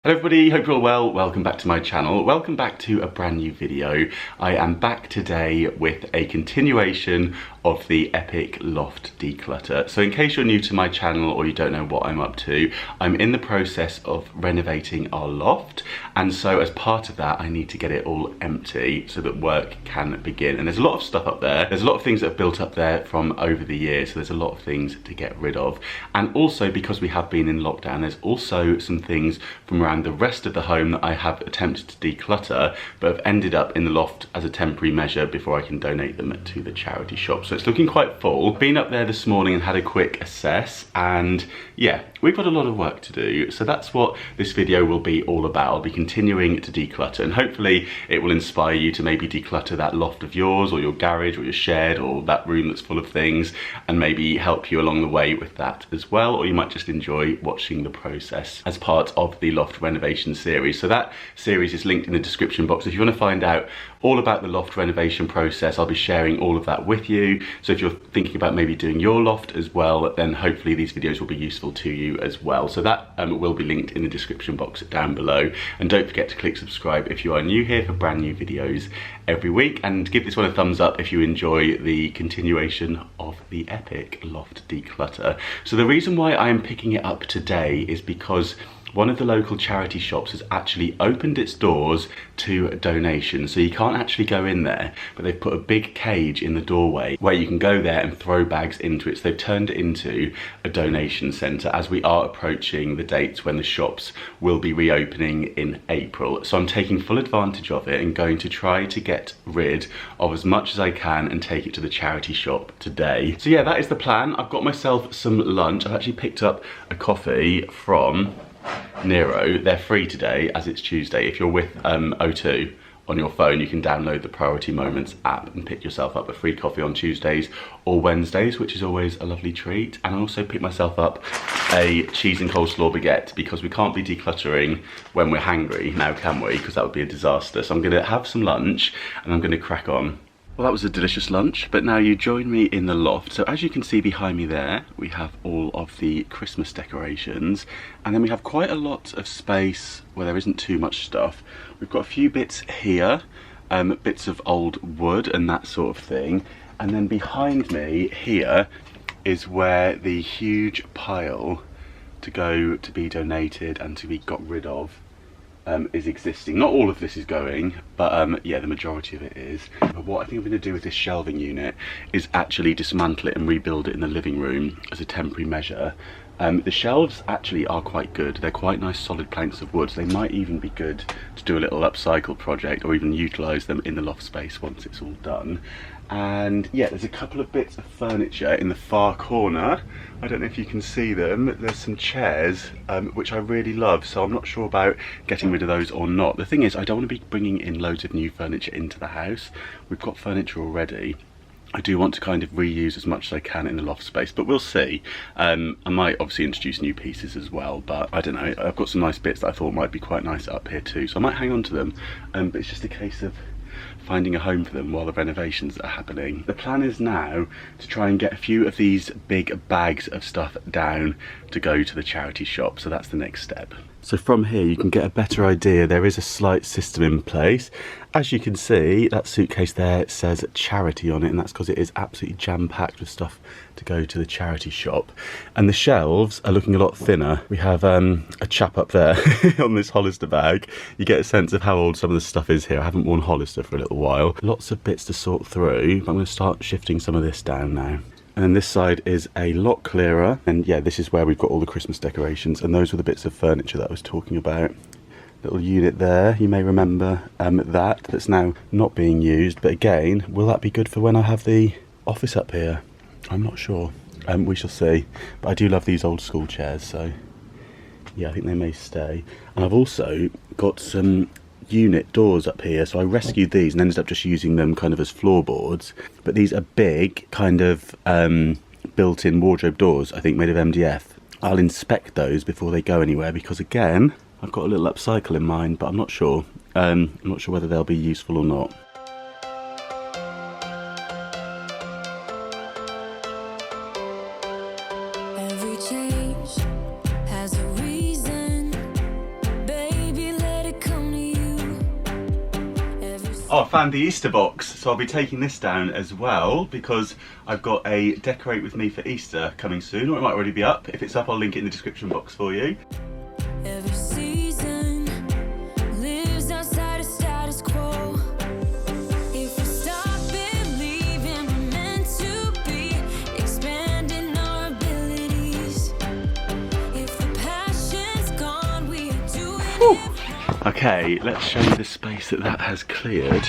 Hello everybody, hope you're all well. Welcome back to my channel. Welcome back to a brand new video. I am back today with a continuation of the epic loft declutter. So in case you're new to my channel or you don't know what I'm up to, I'm in the process of renovating our loft, and so as part of that I need to get it all empty so that work can begin. And there's a lot of stuff up there. There's a lot of things that have built up there from over the years, so there's a lot of things to get rid of. And also because we have been in lockdown, there's also some things from around the rest of the home that I have attempted to declutter but have ended up in the loft as a temporary measure before I can donate them to the charity shop. So it's looking quite full. Been up there this morning and had a quick assess, and yeah, we've got a lot of work to do. So that's what this video will be all about. I'll be continuing to declutter, and hopefully it will inspire you to maybe declutter that loft of yours or your garage or your shed or that room that's full of things, and maybe help you along the way with that as well. Or you might just enjoy watching the process as part of the loft renovation series. So that series is linked in the description box. If you want to find out all about the loft renovation process, I'll be sharing all of that with you. So if you're thinking about maybe doing your loft as well, then hopefully these videos will be useful to you as well. So that will be linked in the description box down below. And don't forget to click subscribe if you are new here for brand new videos every week, and give this one a thumbs up if you enjoy the continuation of the epic loft declutter. So the reason why I am picking it up today is because one of the local charity shops has actually opened its doors to donations. So you can't actually go in there, but they've put a big cage in the doorway where you can go there and throw bags into it. So they've turned it into a donation centre as we are approaching the dates when the shops will be reopening in April. So I'm taking full advantage of it and going to try to get rid of as much as I can and take it to the charity shop today. So yeah, that is the plan. I've got myself some lunch. I've actually picked up a coffee from Nero. They're free today as it's Tuesday. If you're with O2 on your phone, you can download the Priority Moments app and pick yourself up a free coffee on Tuesdays or Wednesdays, which is always a lovely treat. And I also picked myself up a cheese and coleslaw baguette because we can't be decluttering when we're hangry now, can we? Because that would be a disaster. So I'm going to have some lunch and I'm going to crack on. Well, that was a delicious lunch, but now you join me in the loft. So as you can see behind me there, we have all of the Christmas decorations, and then we have quite a lot of space where there isn't too much stuff. We've got a few bits here, bits of old wood and that sort of thing, and then behind me here is where the huge pile to go to be donated and to be got rid of is existing. Not all of this is going, but yeah, the majority of it is. But what I think I'm going to do with this shelving unit is actually dismantle it and rebuild it in the living room as a temporary measure. The shelves actually are quite good. They're quite nice solid planks of wood, so they might even be good to do a little upcycle project or even utilise them in the loft space once it's all done. And yeah, there's a couple of bits of furniture in the far corner. I don't know if you can see them. There's some chairs which I really love, so I'm not sure about getting rid of those or not. The thing is, I don't want to be bringing in loads of new furniture into the house. We've got furniture already. I do want to kind of reuse as much as I can in the loft space, but we'll see. I might obviously introduce new pieces as well, but I don't know. I've got some nice bits that I thought might be quite nice up here too, so I might hang on to them. But it's just a case of finding a home for them while the renovations are happening. The plan is now to try and get a few of these big bags of stuff down to go to the charity shop, so that's the next step. So from here you can get a better idea. There is a slight system in place. As you can see, that suitcase there says charity on it, and that's because it is absolutely jam-packed with stuff to go to the charity shop. And the shelves are looking a lot thinner. We have a chap up there on this Hollister bag. You get a sense of how old some of the stuff is here. I haven't worn Hollister for a little while. Lots of bits to sort through, but I'm going to start shifting some of this down now. And then this side is a lot clearer, and yeah, this is where we've got all the Christmas decorations, and those were the bits of furniture that I was talking about. Little unit there, you may remember that's now not being used, but again, will that be good for when I have the office up here? I'm not sure. We shall see. But I do love these old school chairs, so yeah, I think they may stay. And I've also got some unit doors up here, so I rescued these and ended up just using them kind of as floorboards, but these are big kind of built-in wardrobe doors, I think made of MDF. I'll inspect those before they go anywhere, because again, I've got a little upcycle in mind, but I'm not sure whether they'll be useful or not. Every change has a reason, baby. Oh, I found the Easter box, so I'll be taking this down as well because I've got a Decorate With Me for Easter coming soon, or it might already be up. If it's up, I'll link it in the description box for you. Every season lives outside a status quo. If we stop believing we're meant to be, expanding our abilities. If the passion's gone, we are doing it. Okay, let's show you the space that has cleared.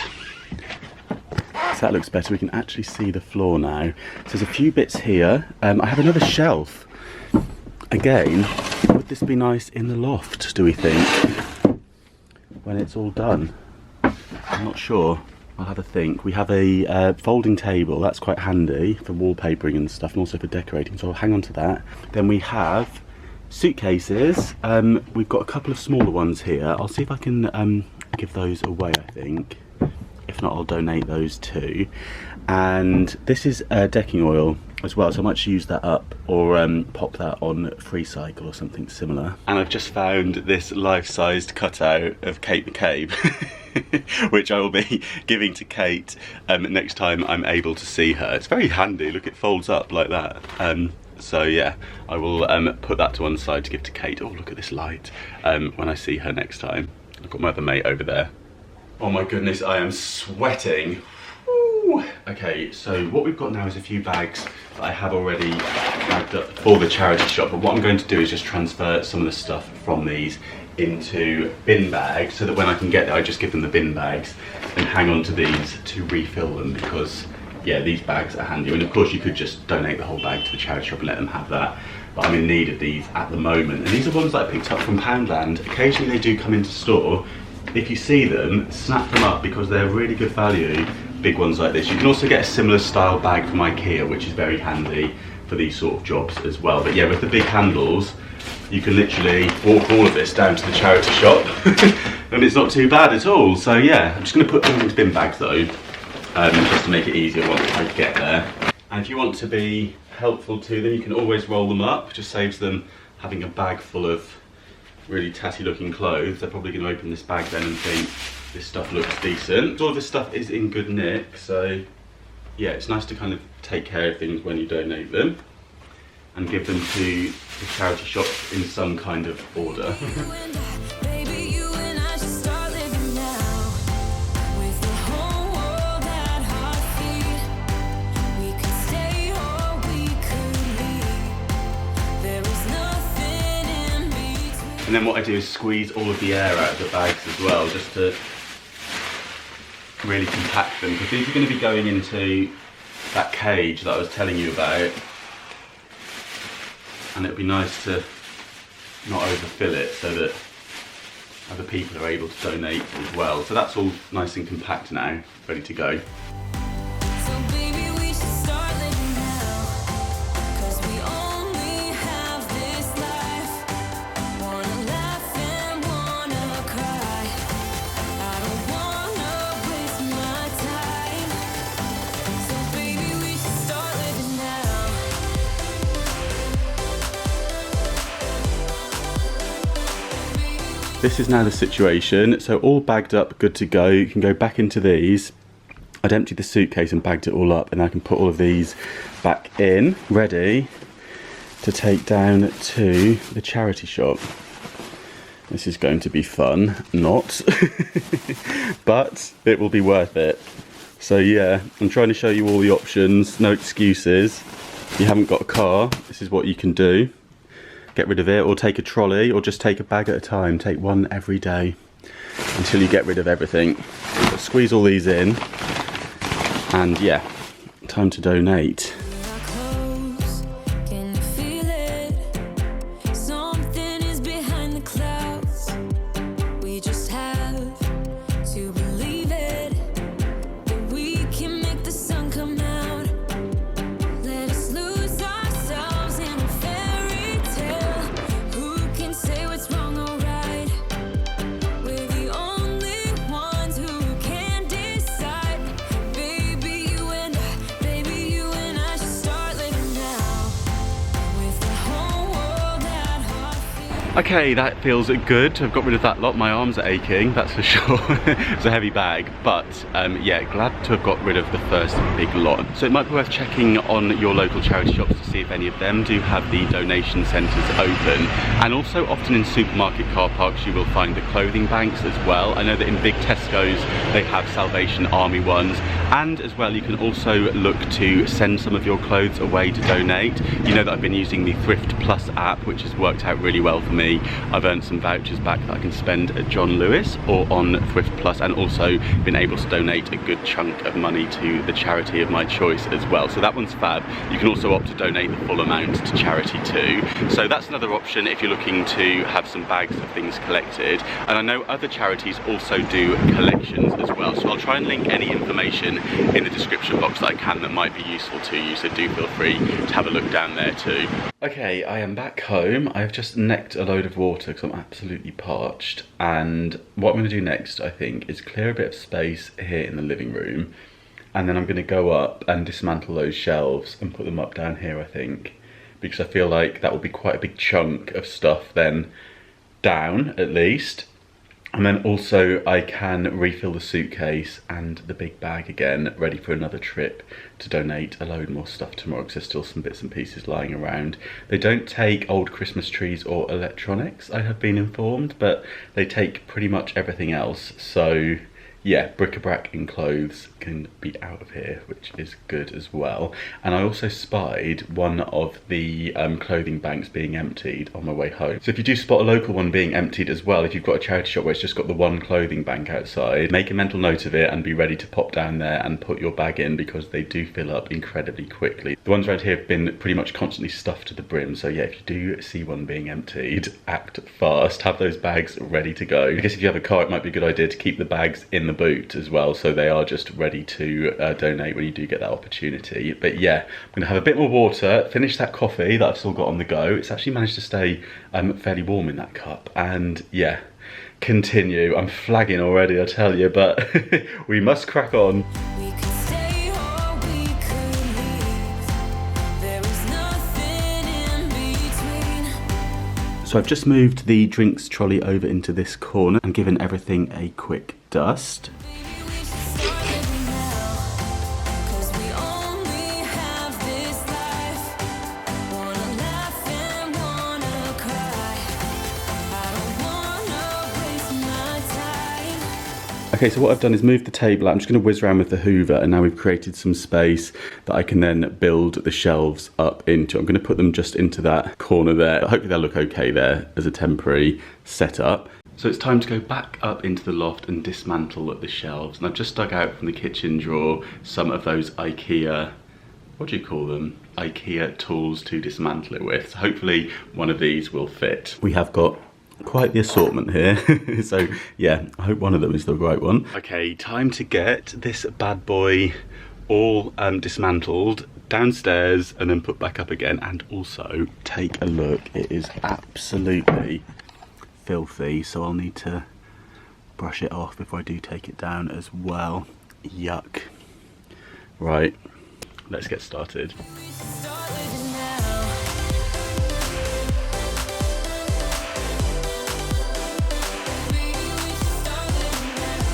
So that looks better. We can actually see the floor now. So there's a few bits here. I have another shelf. Again, would this be nice in the loft, do we think, when it's all done? I'm not sure. I'll have a think. We have a folding table. That's quite handy for wallpapering and stuff, and also for decorating, so I'll hang on to that. Then we have suitcases. We've got a couple of smaller ones here. I'll see if I can give those away, I think. If not, I'll donate those too. And this is decking oil as well, so I might use that up or pop that on Free Cycle or something similar. And I've just found this life-sized cutout of Kate McCabe, which I will be giving to Kate next time I'm able to see her. It's very handy. Look, it folds up like that. So yeah, I will put that to one side to give to Kate. Oh, look at this light when I see her next time. I've got my other mate over there. Oh my goodness, I am sweating. Woo. Okay, so what we've got now is a few bags that I have already bagged up for the charity shop, but what I'm going to do is just transfer some of the stuff from these into bin bags so that when I can get there, I just give them the bin bags and hang on to these to refill them because yeah, these bags are handy. And of course you could just donate the whole bag to the charity shop and let them have that. But I'm in need of these at the moment. And these are ones that I picked up from Poundland. Occasionally they do come into store. If you see them, snap them up because they're really good value. Big ones like this. You can also get a similar style bag from IKEA, which is very handy for these sort of jobs as well. But yeah, with the big handles, you can literally walk all of this down to the charity shop and it's not too bad at all. So yeah, I'm just gonna put them into bin bags though. Just to make it easier once I get there. And if you want to be helpful to them, you can always roll them up. It just saves them having a bag full of really tatty looking clothes. They're probably going to open this bag then and think this stuff looks decent. All of this stuff is in good nick, so yeah, it's nice to kind of take care of things when you donate them and give them to the charity shop in some kind of order. And then what I do is squeeze all of the air out of the bags as well, just to really compact them. Because these are going to be going into that cage that I was telling you about. And it'd be nice to not overfill it so that other people are able to donate as well. So that's all nice and compact now, ready to go. This is now the situation, so all bagged up, good to go. You can go back into these. I'd emptied the suitcase and bagged it all up, and I can put all of these back in, ready to take down to the charity shop. This is going to be fun, not, but it will be worth it. So yeah, I'm trying to show you all the options, no excuses. If you haven't got a car, this is what you can do. Get rid of it, or take a trolley, or just take a bag at a time. Take one every day until you get rid of everything. So squeeze all these in, and yeah, time to donate. Okay, that feels good to have got rid of that lot. My arms are aching, that's for sure. It's a heavy bag, but yeah, glad to have got rid of the first big lot. So it might be worth checking on your local charity shops to see if any of them do have the donation centres open. And also often in supermarket car parks you will find the clothing banks as well. I know that in big Tesco's they have Salvation Army ones, and as well you can also look to send some of your clothes away to donate. You know that I've been using the Thrift Plus app, which has worked out really well for me. I've earned some vouchers back that I can spend at John Lewis or on Thrift Plus, and also been able to donate a good chunk of money to the charity of my choice as well. So that one's fab. You can also opt to donate the full amount to charity too. So that's another option if you're looking to have some bags of things collected. And I know other charities also do collections as well. So I'll try and link any information in the description box that I can that might be useful to you. So do feel free to have a look down there too. Okay, I am back home. I've just necked a load of water because I'm absolutely parched, and what I'm going to do next I think is clear a bit of space here in the living room, and then I'm going to go up and dismantle those shelves and put them up down here I think, because I feel like that will be quite a big chunk of stuff then down at least. And then also I can refill the suitcase and the big bag again, ready for another trip to donate a load more stuff tomorrow, because there's still some bits and pieces lying around. They don't take old Christmas trees or electronics, I have been informed, but they take pretty much everything else. So yeah, bric-a-brac and clothes can be out of here, which is good as well. And I also spied one of the clothing banks being emptied on my way home. So if you do spot a local one being emptied as well, if you've got a charity shop where it's just got the one clothing bank outside, make a mental note of it and be ready to pop down there and put your bag in, because they do fill up incredibly quickly. The ones around here have been pretty much constantly stuffed to the brim, so yeah, if you do see one being emptied, act fast, have those bags ready to go. I guess if you have a car, it might be a good idea to keep the bags in the boot as well, so they are just ready to donate when you do get that opportunity. But yeah, I'm gonna have a bit more water, finish that coffee that I've still got on the go. It's actually managed to stay fairly warm in that cup, and yeah, continue. I'm flagging already, I tell you, but we must crack on. We could stay or we could leave. There is nothing in between. So I've just moved the drinks trolley over into this corner and given everything a quick dust. Maybe we should start living now, 'cause we only have this life. Wanna laugh and wanna cry. I don't wanna waste my time. Okay, so what I've done is moved the table out. I'm just going to whiz around with the hoover, and now we've created some space that I can then build the shelves up into. I'm going to put them just into that corner there. Hopefully they'll look okay there as a temporary setup. So it's time to go back up into the loft and dismantle the shelves. And I've just dug out from the kitchen drawer some of those IKEA, what do you call them? IKEA tools to dismantle it with. So hopefully one of these will fit. We have got quite the assortment here. So yeah, I hope one of them is the right one. Okay, time to get this bad boy all dismantled downstairs and then put back up again. And also take a look, it is absolutely filthy, so I'll need to brush it off before I do take it down as well. Yuck. Right, let's get started. We should start living now. Maybe we should start living now.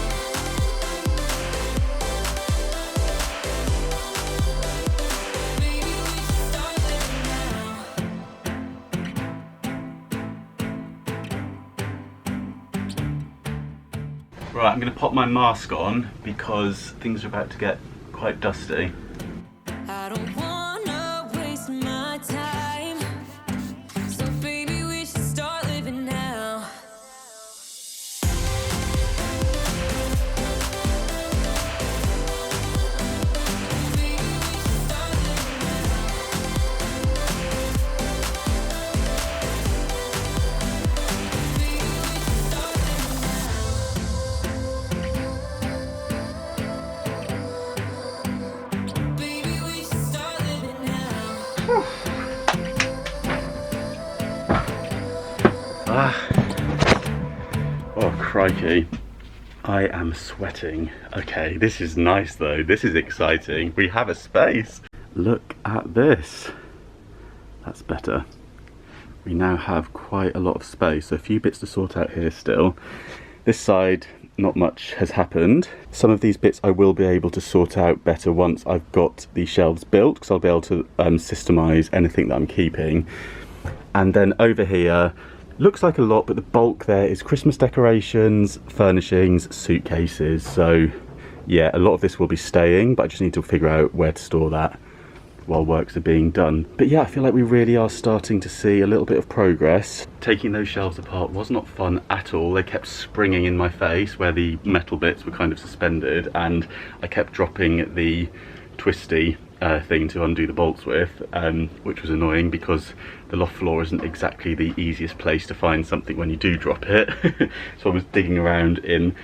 Maybe we should start living now. Right, I'm going to pop my mask on because things are about to get quite dusty. I don't wanna waste my time, so baby we should start living now. Baby we should start living now. Baby we should start living now. Baby we should start living now. Oh crikey, I am sweating. Okay, this is nice though, this is exciting. We have a space. Look at this. That's better. we now have quite a lot of space. So a few bits to sort out here still. This side, not much has happened. Some of these bits I will be able to sort out better once I've got the shelves built, because I'll be able to systemize anything that I'm keeping. And then over here, looks like a lot, but the bulk there is Christmas decorations, furnishings, suitcases. So yeah, a lot of this will be staying, but I just need to figure out where to store that while works are being done. But yeah, I feel like we really are starting to see a little bit of progress. Taking those shelves apart was not fun at all. They kept springing in my face where the metal bits were kind of suspended, and I kept dropping the twisty thing to undo the bolts with, which was annoying because the loft floor isn't exactly the easiest place to find something when you do drop it. So I was digging around in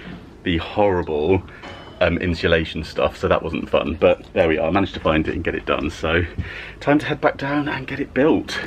the horrible insulation stuff, so that wasn't fun, but there we are. I managed to find it and get it done, so time to head back down and get it built.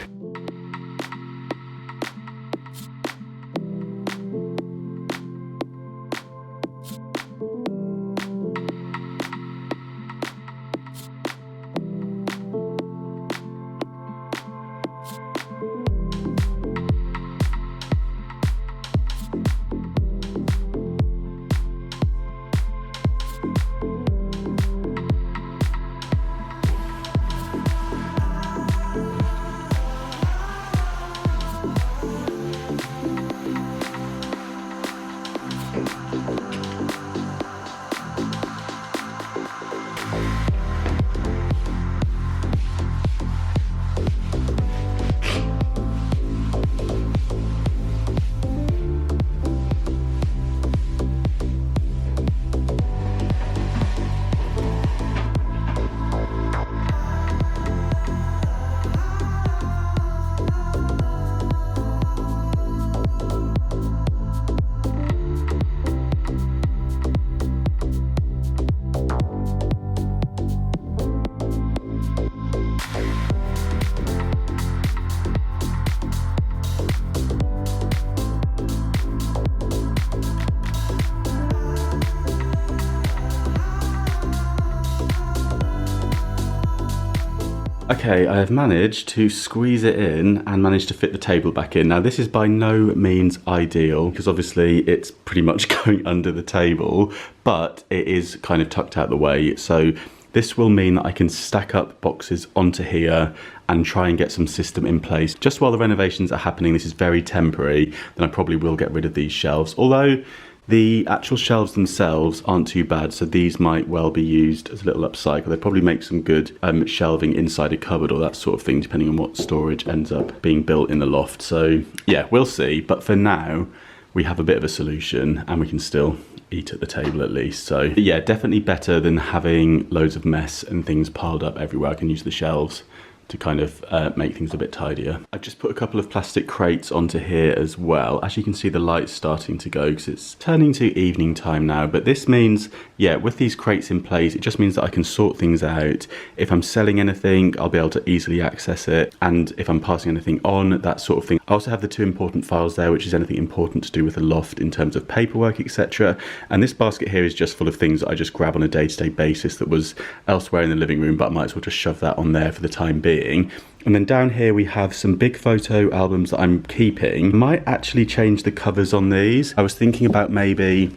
Okay, I have managed to squeeze it in and managed to fit the table back in. Now this is by no means ideal because obviously it's pretty much going under the table, but it is kind of tucked out the way. So this will mean that I can stack up boxes onto here and try and get some system in place. Just while the renovations are happening, this is very temporary, then I probably will get rid of these shelves. Although the actual shelves themselves aren't too bad, so these might well be used as a little upcycle. They probably make some good shelving inside a cupboard or that sort of thing, depending on what storage ends up being built in the loft. So yeah, we'll see. But for now, we have a bit of a solution and we can still eat at the table at least. So yeah, definitely better than having loads of mess and things piled up everywhere. I can use the shelves to kind of make things a bit tidier. I've just put a couple of plastic crates onto here as well. As you can see, the light's starting to go because it's turning to evening time now. But this means, yeah, with these crates in place, it just means that I can sort things out. If I'm selling anything, I'll be able to easily access it. And if I'm passing anything on, that sort of thing. I also have the two important files there, which is anything important to do with the loft in terms of paperwork, etc. And this basket here is just full of things that I just grab on a day-to-day basis that was elsewhere in the living room, but I might as well just shove that on there for the time being. And then down here we have some big photo albums that I'm keeping. Might actually change the covers on these. I was thinking about maybe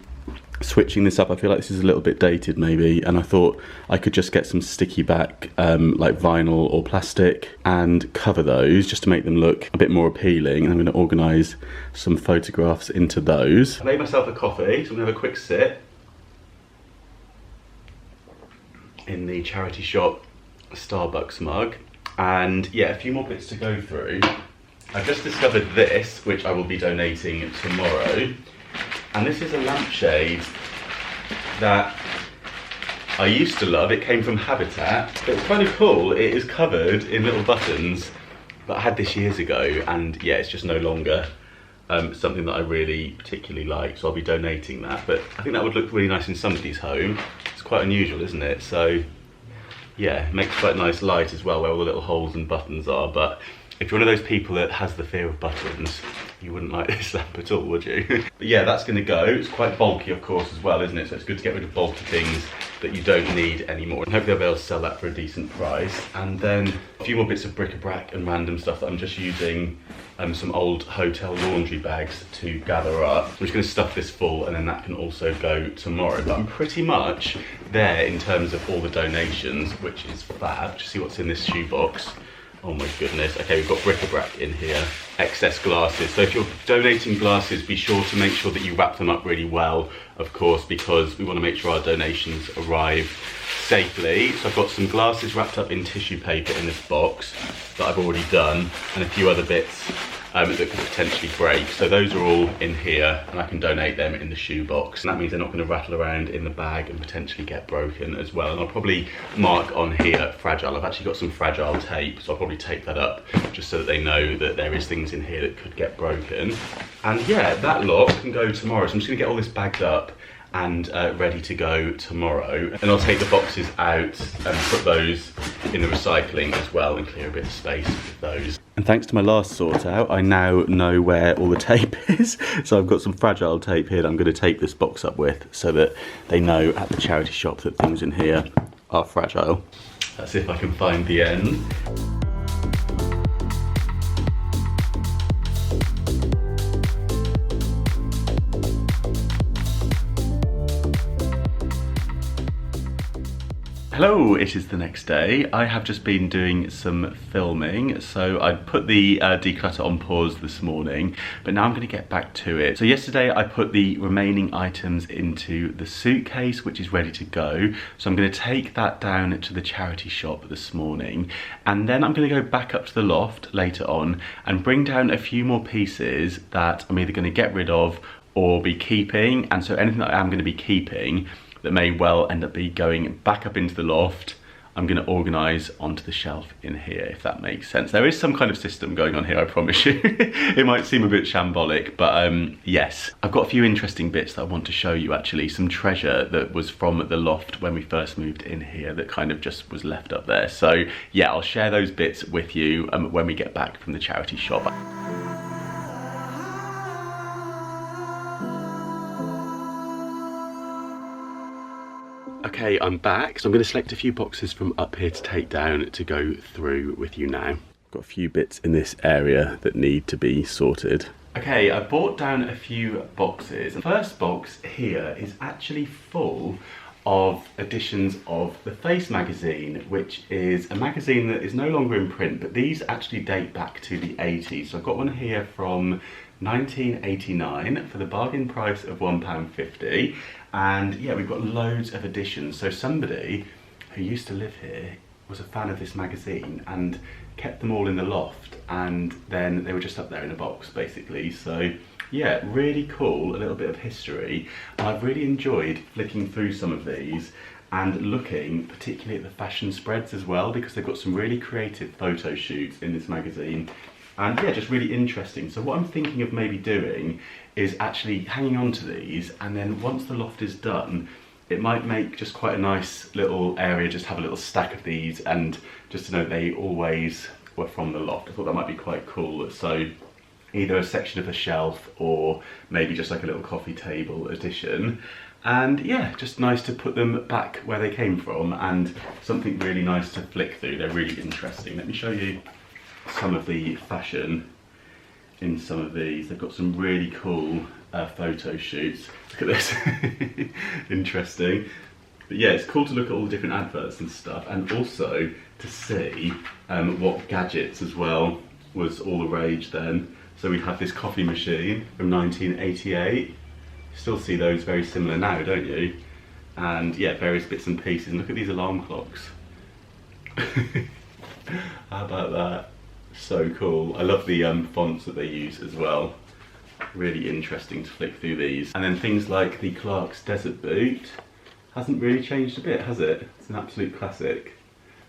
switching this up. I feel like this is a little bit dated maybe, and I thought I could just get some sticky back like vinyl or plastic and cover those just to make them look a bit more appealing. And I'm going to organise some photographs into those. I made myself a coffee, so I'm going to have a quick sip in the charity shop Starbucks mug. And yeah, a few more bits to go through. I've just discovered this, which I will be donating tomorrow. And this is a lampshade that I used to love. It came from Habitat, but it's kind of cool. It is covered in little buttons, but I had this years ago, and yeah, it's just no longer something that I really particularly like, so I'll be donating that. But I think that would look really nice in somebody's home. It's quite unusual, isn't it? So yeah, it makes quite a nice light as well where all the little holes and buttons are. But if you're one of those people that has the fear of buttons, You wouldn't like this lamp at all, would you? But yeah, that's going to go. It's quite bulky, of course, as well, isn't it? So it's good to get rid of bulky things that you don't need anymore. And hopefully I'll be able to sell that for a decent price. And then a few more bits of bric-a-brac and random stuff that I'm just using some old hotel laundry bags to gather up. I'm just going to stuff this full, and then that can also go tomorrow. But I'm pretty much there in terms of all the donations, which is fab. Just see what's in this shoebox. Oh my goodness. Okay, we've got bric-a-brac in here. Excess glasses. So if you're donating glasses, be sure to make sure that you wrap them up really well, of course, because we want to make sure our donations arrive safely. So I've got some glasses wrapped up in tissue paper in this box that I've already done, and a few other bits that could potentially break. So those are all in here, and I can donate them in the shoebox. And that means they're not going to rattle around in the bag and potentially get broken as well. And I'll probably mark on here fragile. I've actually got some fragile tape, so I'll probably tape that up just so that they know that there is things in here that could get broken. And yeah, that lot can go tomorrow. So I'm just going to get all this bagged up and ready to go tomorrow. And I'll take the boxes out and put those in the recycling as well and clear a bit of space with those. And thanks to my last sort out, I now know where all the tape is. So I've got some fragile tape here that I'm going to tape this box up with so that they know at the charity shop that things in here are fragile. Let's see if I can find the end. Hello, it is the next day. I have just been doing some filming, so I put the declutter on pause this morning, but now I'm going to get back to it. So yesterday I put the remaining items into the suitcase, which is ready to go. So I'm going to take that down to the charity shop this morning, and then I'm going to go back up to the loft later on and bring down a few more pieces that I'm either going to get rid of or be keeping. And so anything that I am going to be keeping that may well end up be going back up into the loft, I'm going to organise onto the shelf in here, if that makes sense. There is some kind of system going on here, I promise you. It might seem a bit shambolic, but yes. I've got a few interesting bits that I want to show you actually. Some treasure that was from the loft when we first moved in here that kind of just was left up there. So yeah, I'll share those bits with you when we get back from the charity shop. Okay, I'm back, so I'm going to select a few boxes from up here to take down to go through with you now. Got a few bits in this area that need to be sorted. Okay, I brought down a few boxes. The first box here is actually full of editions of The Face magazine, which is a magazine that is no longer in print, but these actually date back to the 80s. So I've got one here from 1989 for the bargain price of £1.50, and yeah, we've got loads of editions. So somebody who used to live here was a fan of this magazine and kept them all in the loft, and then they were just up there in a box basically. So yeah, really cool, a little bit of history. And I've really enjoyed flicking through some of these and looking particularly at the fashion spreads as well, because they've got some really creative photo shoots in this magazine. And yeah, just really interesting. So what I'm thinking of maybe doing is actually hanging on to these, and then once the loft is done, it might make just quite a nice little area, just have a little stack of these, and just to know they always were from the loft. I thought that might be quite cool. So either a section of a shelf or maybe just like a little coffee table edition. And yeah, just nice to put them back where they came from, and something really nice to flick through. They're really interesting. Let me show you some of the fashion in some of these. They've got some really cool photo shoots. Look at this. Interesting. But yeah, it's cool to look at all the different adverts and stuff, and also to see what gadgets as well was all the rage then. So we have this coffee machine from 1988. Still see those very similar now, don't you? And yeah, various bits and pieces. And look at these alarm clocks. How about that? So cool. I love the fonts that they use as well. Really interesting to flick through these. And then things like the Clark's Desert Boot hasn't really changed a bit, has it? It's an absolute classic.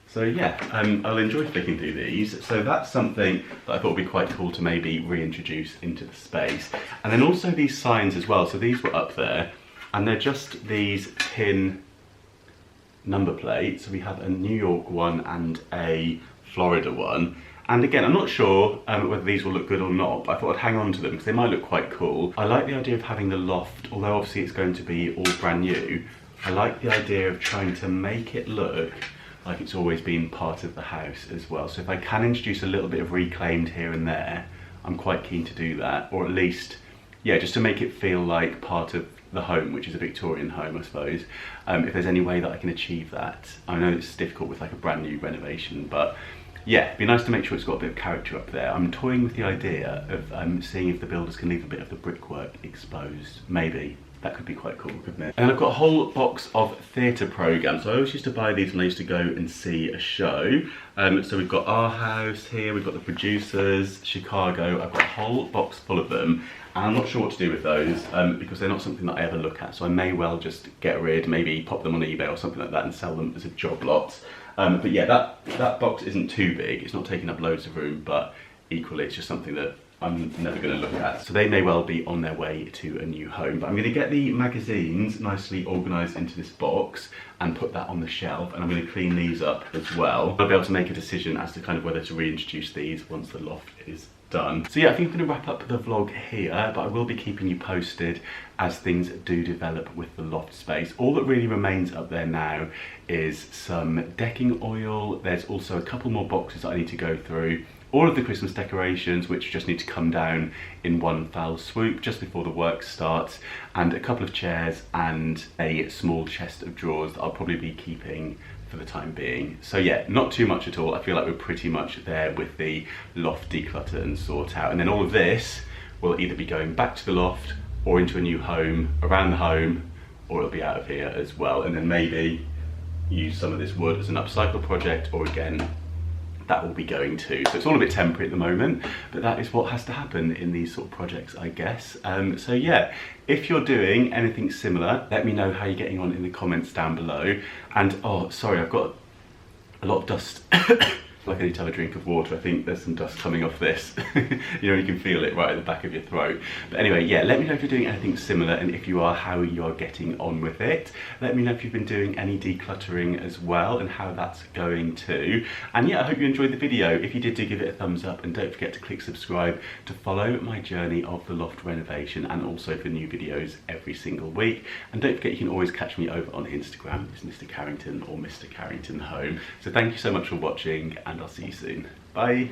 So yeah, I'll enjoy flicking through these. So that's something that I thought would be quite cool to maybe reintroduce into the space. And then also these signs as well. So these were up there, and they're just these tin number plates. So we have a New York one and a Florida one. And again, I'm not sure whether these will look good or not, but I thought I'd hang on to them because they might look quite cool. I like the idea of having the loft, although obviously it's going to be all brand new. I like the idea of trying to make it look like it's always been part of the house as well. So if I can introduce a little bit of reclaimed here and there, I'm quite keen to do that, or at least, yeah, just to make it feel like part of the home, which is a Victorian home, I suppose. If there's any way that I can achieve that. I know it's difficult with like a brand new renovation, but yeah, it'd be nice to make sure it's got a bit of character up there. I'm toying with the idea of seeing if the builders can leave a bit of the brickwork exposed. Maybe. That could be quite cool, couldn't it? And I've got a whole box of theatre programmes. So I always used to buy these when I used to go and see a show. So we've got Our House here, we've got The Producers, Chicago. I've got a whole box full of them. And I'm not sure what to do with those because they're not something that I ever look at. So I may well just get rid, maybe pop them on eBay or something like that and sell them as a job lot. But yeah, that box isn't too big. It's not taking up loads of room, but equally it's just something that I'm never going to look at. So they may well be on their way to a new home. But I'm going to get the magazines nicely organised into this box and put that on the shelf. And I'm going to clean these up as well. I'll be able to make a decision as to kind of whether to reintroduce these once the loft is done. So yeah, I think I'm going to wrap up the vlog here, but I will be keeping you posted as things do develop with the loft space. All that really remains up there now is some decking oil. There's also a couple more boxes that I need to go through. All of the Christmas decorations, which just need to come down in one foul swoop just before the work starts, and a couple of chairs and a small chest of drawers that I'll probably be keeping for the time being. So yeah, not too much at all. I feel like we're pretty much there with the loft declutter and sort out. And then all of this will either be going back to the loft or into a new home, around the home, or it'll be out of here as well. And then maybe use some of this wood as an upcycle project, or again, that will be going too. So it's all a bit temporary at the moment, but that is what has to happen in these sort of projects, I guess. So yeah, if you're doing anything similar, let me know how you're getting on in the comments down below. And oh, sorry, I've got a lot of dust. Like I need to have a drink of water. I think there's some dust coming off this. You know, you can feel it right at the back of your throat. But anyway, yeah, let me know if you're doing anything similar, and if you are, how you are getting on with it. Let me know if you've been doing any decluttering as well and how that's going too. And yeah, I hope you enjoyed the video. If you did, do give it a thumbs up, and don't forget to click subscribe to follow my journey of the loft renovation, and also for new videos every single week. And don't forget, you can always catch me over on Instagram. It's Mr. Carrington or Mr. Carrington Home. So thank you so much for watching, and I'll see you soon. Bye.